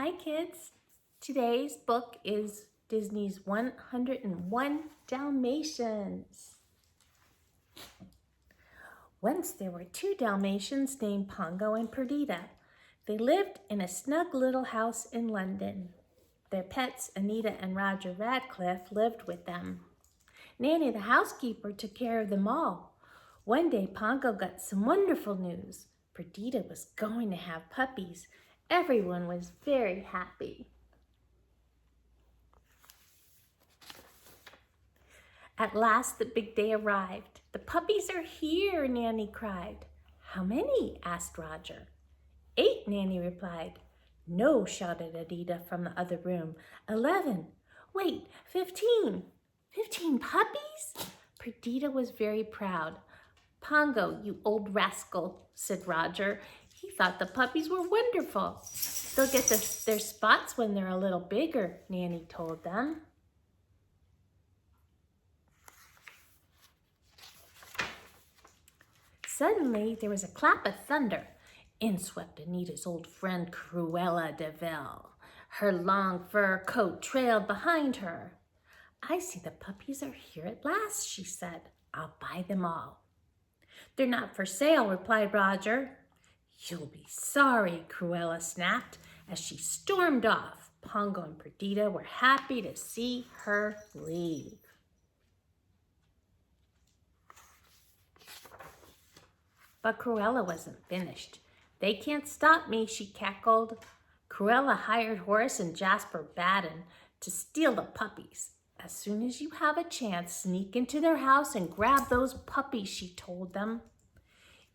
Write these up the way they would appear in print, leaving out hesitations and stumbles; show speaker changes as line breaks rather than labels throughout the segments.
Hi kids! Today's book is Disney's 101 Dalmatians. Once there were two Dalmatians named Pongo and Perdita. They lived in a snug little house in London. Their pets, Anita and Roger Radcliffe, lived with them. Nanny the housekeeper took care of them all. One day Pongo got some wonderful news. Perdita was going to have puppies. Everyone was very happy. At last the big day arrived. "The puppies are here," Nanny cried. "How many?" asked Roger. "8," Nanny replied. "No," shouted Anita from the other room. 11. Wait, 15. 15 puppies? Perdita was very proud. "Pongo, you old rascal," said Roger. He thought the puppies were wonderful. "They'll get their spots when they're a little bigger," Nanny told them. Suddenly, there was a clap of thunder. In swept Anita's old friend Cruella de Vil. Her long fur coat trailed behind her. "I see the puppies are here at last," she said. "I'll buy them all." "They're not for sale," replied Roger. "You'll be sorry," Cruella snapped as she stormed off. Pongo and Perdita were happy to see her leave. But Cruella wasn't finished. "They can't stop me," she cackled. Cruella hired Horace and Jasper Batten to steal the puppies. "As soon as you have a chance, sneak into their house and grab those puppies," she told them.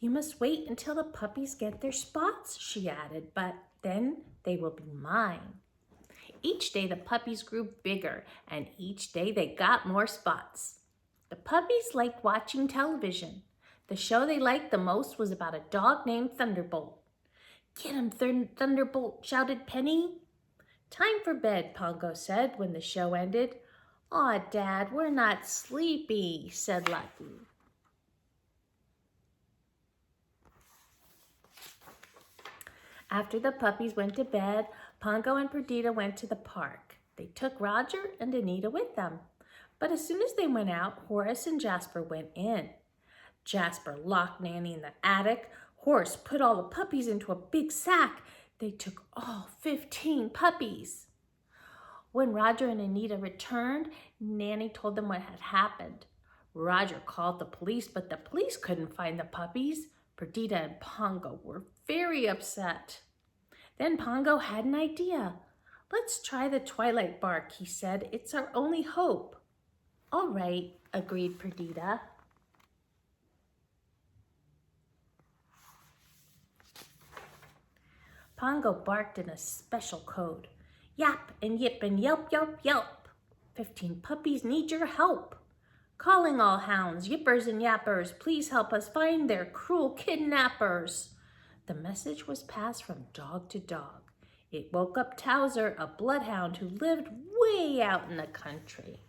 "You must wait until the puppies get their spots," she added, "but then they will be mine." Each day the puppies grew bigger, and each day they got more spots. The puppies liked watching television. The show they liked the most was about a dog named Thunderbolt. "Get him, Thunderbolt," shouted Penny. "Time for bed," Pongo said when the show ended. "Aw, Dad, we're not sleepy," said Lucky. After the puppies went to bed, Pongo and Perdita went to the park. They took Roger and Anita with them. But as soon as they went out, Horace and Jasper went in. Jasper locked Nanny in the attic. Horace put all the puppies into a big sack. They took all 15 puppies. When Roger and Anita returned, Nanny told them what had happened. Roger called the police, but the police couldn't find the puppies. Perdita and Pongo were very upset. Then Pongo had an idea. "Let's try the twilight bark," he said. "It's our only hope." "All right," agreed Perdita. Pongo barked in a special code. "Yap and yip and yelp, yelp, yelp. 15 puppies need your help. Calling all hounds, yippers and yappers, please help us find their cruel kidnappers." The message was passed from dog to dog. It woke up Towser, a bloodhound who lived way out in the country.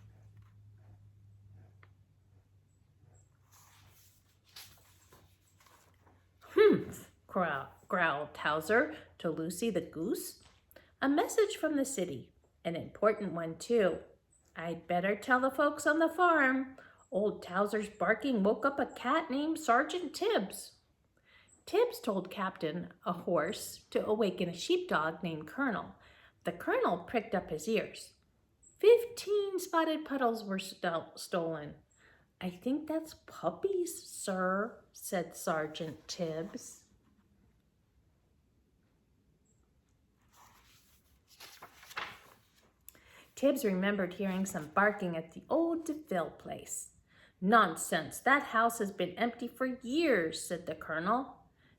"Humph," growled Towser to Lucy the goose. "A message from the city. An important one, too. I'd better tell the folks on the farm. Old Towser's barking woke up a cat named Sergeant Tibbs." Tibbs told Captain a horse to awaken a sheepdog named Colonel. The Colonel pricked up his ears. 15 spotted puddles were stolen. "I think that's puppies, sir," said Sergeant Tibbs. Tibbs remembered hearing some barking at the old DeVille place. "Nonsense, that house has been empty for years," said the Colonel.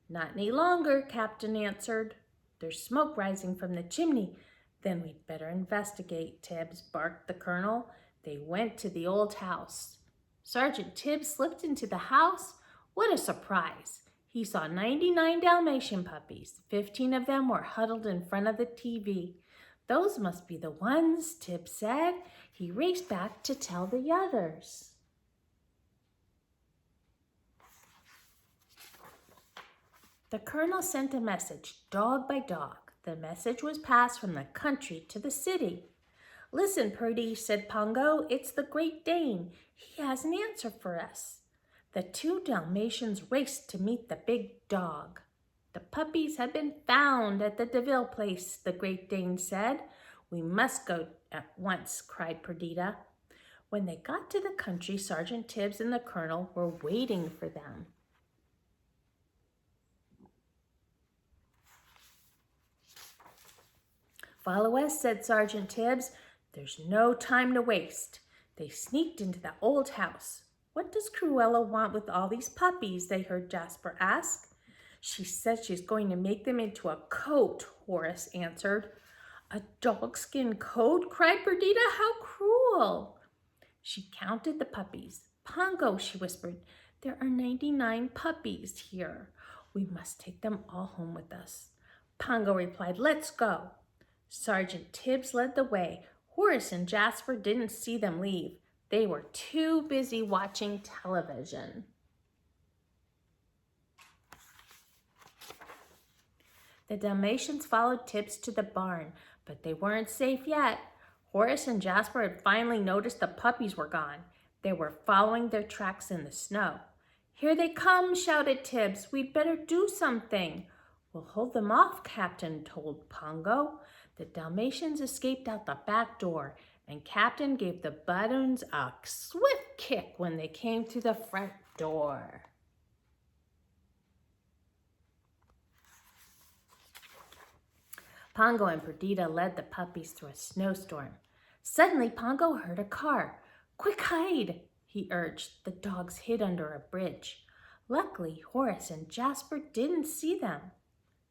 "Not any longer," Captain answered. "There's smoke rising from the chimney." "Then we'd better investigate," Tibbs barked the Colonel. They went to the old house. Sergeant Tibbs slipped into the house. What a surprise! He saw 99 Dalmatian puppies. 15 of them were huddled in front of the TV. "Those must be the ones," Tibbs said. He raced back to tell the others. The Colonel sent a message, dog by dog. The message was passed from the country to the city. "Listen, Purdy," said Pongo, "it's the Great Dane. He has an answer for us." The two Dalmatians raced to meet the big dog. "The puppies have been found at the DeVille place," the Great Dane said. "We must go at once," cried Perdita. When they got to the country, Sergeant Tibbs and the Colonel were waiting for them. "Follow us," said Sergeant Tibbs. "There's no time to waste." They sneaked into the old house. "What does Cruella want with all these puppies?" they heard Jasper ask. "She says she's going to make them into a coat," Horace answered. "A dogskin coat?" cried Perdita. "How cruel!" She counted the puppies. "Pongo," she whispered, "there are 99 puppies here. We must take them all home with us." Pongo replied, "Let's go." Sergeant Tibbs led the way. Horace and Jasper didn't see them leave. They were too busy watching television. The Dalmatians followed Tibbs to the barn, but they weren't safe yet. Horace and Jasper had finally noticed the puppies were gone. They were following their tracks in the snow. "Here they come," shouted Tibbs. "We'd better do something." "We'll hold them off," Captain told Pongo. The Dalmatians escaped out the back door, and Captain gave the baboons a swift kick when they came through the front door. Pongo and Perdita led the puppies through a snowstorm. Suddenly, Pongo heard a car. "Quick, hide," he urged. The dogs hid under a bridge. Luckily, Horace and Jasper didn't see them.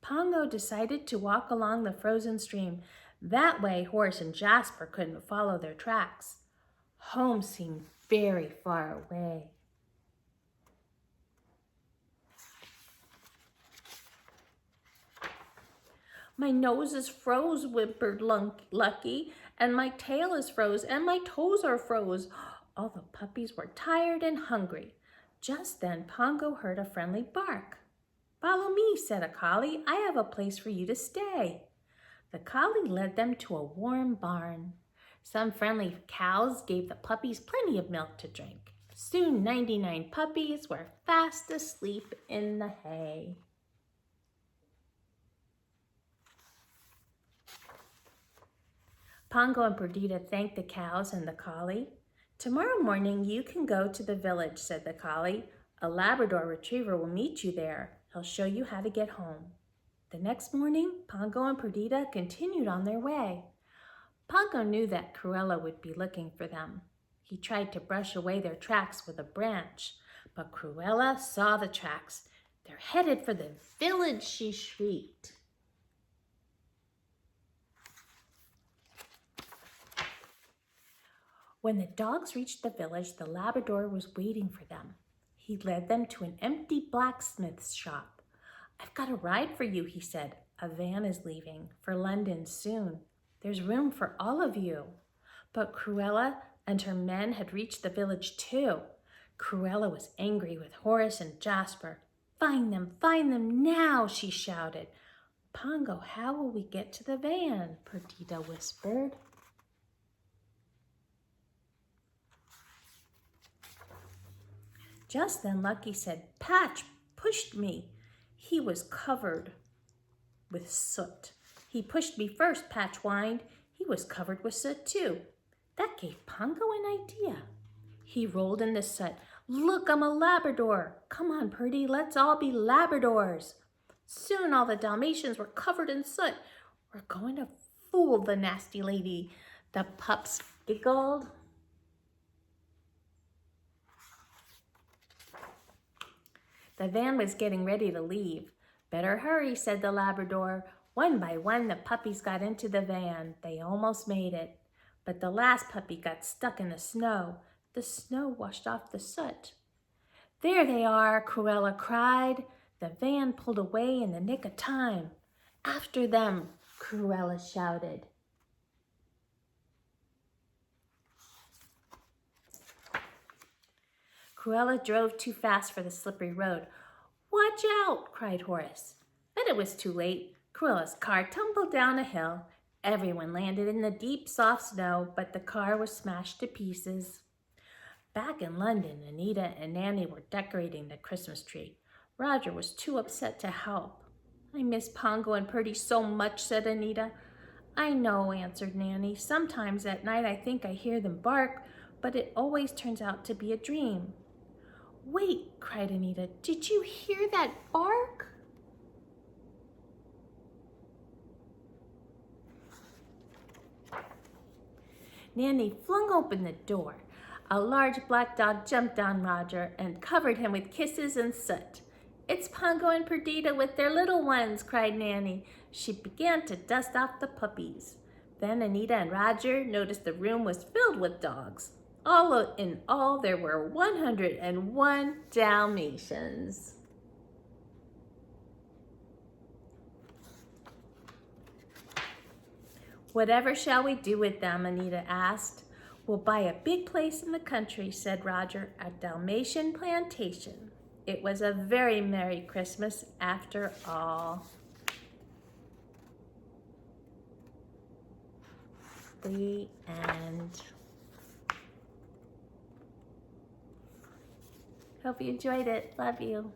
Pongo decided to walk along the frozen stream. That way, Horace and Jasper couldn't follow their tracks. Home seemed very far away. "My nose is froze," whimpered Lucky, "and my tail is froze, and my toes are froze." All the puppies were tired and hungry. Just then, Pongo heard a friendly bark. "Follow me," said a collie. "I have a place for you to stay." The collie led them to a warm barn. Some friendly cows gave the puppies plenty of milk to drink. Soon 99 puppies were fast asleep in the hay. Pongo and Perdita thanked the cows and the collie. "Tomorrow morning you can go to the village," said the collie. "A Labrador retriever will meet you there. He'll show you how to get home." The next morning, Pongo and Perdita continued on their way. Pongo knew that Cruella would be looking for them. He tried to brush away their tracks with a branch, but Cruella saw the tracks. "They're headed for the village," she shrieked. When the dogs reached the village, the Labrador was waiting for them. He led them to an empty blacksmith's shop. "I've got a ride for you," he said. "A van is leaving for London soon. There's room for all of you." But Cruella and her men had reached the village too. Cruella was angry with Horace and Jasper. Find them now," she shouted. "Pongo, how will we get to the van?" Perdita whispered. Just then Lucky said, "Patch pushed me." He was covered with soot. "He pushed me first," Patch whined. He was covered with soot too. That gave Pongo an idea. He rolled in the soot. "Look, I'm a Labrador. Come on, Purdy, let's all be Labradors." Soon all the Dalmatians were covered in soot. "We're going to fool the nasty lady," the pups giggled. The van was getting ready to leave. "Better hurry," said the Labrador. One by one, the puppies got into the van. They almost made it. But the last puppy got stuck in the snow. The snow washed off the soot. "There they are," Cruella cried. The van pulled away in the nick of time. "After them," Cruella shouted. Cruella drove too fast for the slippery road. "Watch out," cried Horace. But it was too late. Cruella's car tumbled down a hill. Everyone landed in the deep, soft snow, but the car was smashed to pieces. Back in London, Anita and Nanny were decorating the Christmas tree. Roger was too upset to help. I miss Pongo and Purdy so much, said Anita. I know, answered Nanny. Sometimes at night I think I hear them bark, but it always turns out to be a dream. Wait, cried Anita. Did you hear that bark? Nanny flung open the door. A large black dog jumped on Roger and covered him with kisses and soot. It's Pongo and Perdita with their little ones, cried Nanny. She began to dust off the puppies. Then Anita and Roger noticed the room was filled with dogs. In all, there were 101 Dalmatians. Whatever shall we do with them? Anita asked. We'll buy a big place in the country, said Roger, a Dalmatian plantation. It was a very merry Christmas after all. The end. Hope you enjoyed it. Love you.